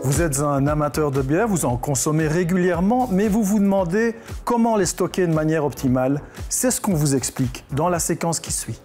Vous êtes un amateur de bière, vous en consommez régulièrement, mais vous vous demandez comment les stocker de manière optimale. C'est ce qu'on vous explique dans la séquence qui suit.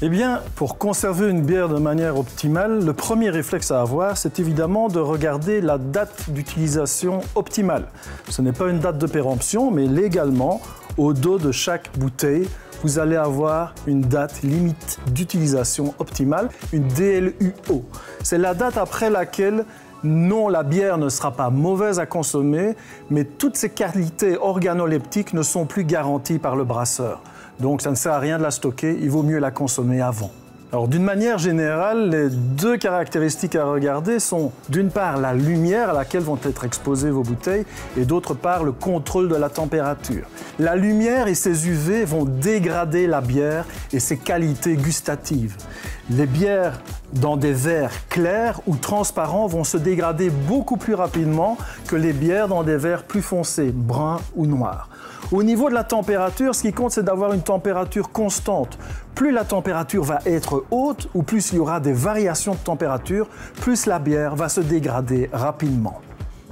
Eh bien, pour conserver une bière de manière optimale, le premier réflexe à avoir, c'est évidemment de regarder la date d'utilisation optimale. Ce n'est pas une date de péremption, mais légalement, au dos de chaque bouteille, vous allez avoir une date limite d'utilisation optimale, une DLUO. C'est la date après laquelle non, la bière ne sera pas mauvaise à consommer, mais toutes ses qualités organoleptiques ne sont plus garanties par le brasseur. Donc ça ne sert à rien de la stocker, il vaut mieux la consommer avant. Alors d'une manière générale, les deux caractéristiques à regarder sont d'une part la lumière à laquelle vont être exposées vos bouteilles et d'autre part le contrôle de la température. La lumière et ses UV vont dégrader la bière et ses qualités gustatives. Les bières dans des verres clairs ou transparents vont se dégrader beaucoup plus rapidement que les bières dans des verres plus foncés, bruns ou noirs. Au niveau de la température, ce qui compte, c'est d'avoir une température constante. Plus la température va être haute ou plus il y aura des variations de température, plus la bière va se dégrader rapidement.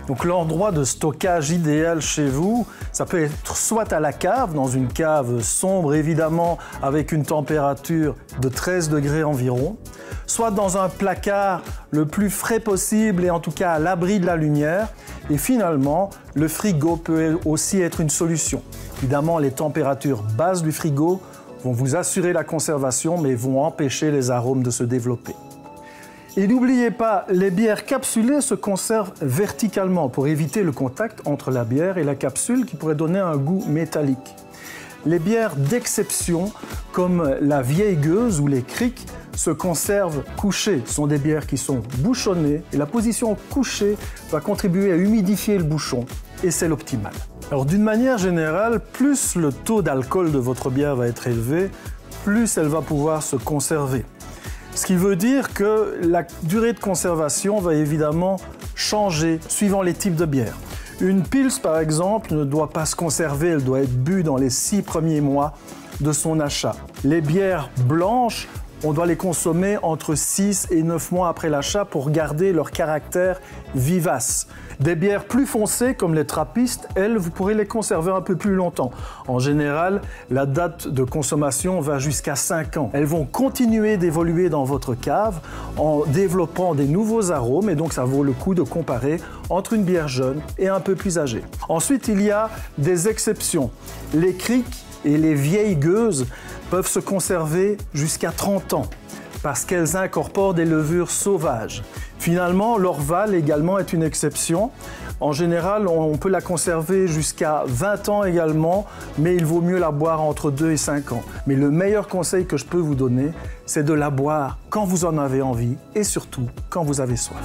Donc l'endroit de stockage idéal chez vous, ça peut être soit à la cave, dans une cave sombre évidemment avec une température de 13 degrés environ, soit dans un placard le plus frais possible et en tout cas à l'abri de la lumière. Et finalement, le frigo peut aussi être une solution. Évidemment, les températures basses du frigo vont vous assurer la conservation mais vont empêcher les arômes de se développer. Et n'oubliez pas, les bières capsulées se conservent verticalement pour éviter le contact entre la bière et la capsule qui pourrait donner un goût métallique. Les bières d'exception, comme la vieille gueuse ou les criques, se conservent couchées. Ce sont des bières qui sont bouchonnées et la position couchée va contribuer à humidifier le bouchon et c'est l'optimal. Alors d'une manière générale, plus le taux d'alcool de votre bière va être élevé, plus elle va pouvoir se conserver. Ce qui veut dire que la durée de conservation va évidemment changer suivant les types de bières. Une Pils, par exemple, ne doit pas se conserver, elle doit être bue dans les 6 premiers mois de son achat. Les bières blanches, on doit les consommer entre 6 et 9 mois après l'achat pour garder leur caractère vivace. Des bières plus foncées, comme les trappistes, elles, vous pourrez les conserver un peu plus longtemps. En général, la date de consommation va jusqu'à 5 ans. Elles vont continuer d'évoluer dans votre cave en développant des nouveaux arômes et donc ça vaut le coup de comparer entre une bière jeune et un peu plus âgée. Ensuite, il y a des exceptions. Les criques et les vieilles gueuses peuvent se conserver jusqu'à 30 ans parce qu'elles incorporent des levures sauvages. Finalement, l'Orval également est une exception. En général, on peut la conserver jusqu'à 20 ans également, mais il vaut mieux la boire entre 2 et 5 ans. Mais le meilleur conseil que je peux vous donner, c'est de la boire quand vous en avez envie et surtout quand vous avez soif.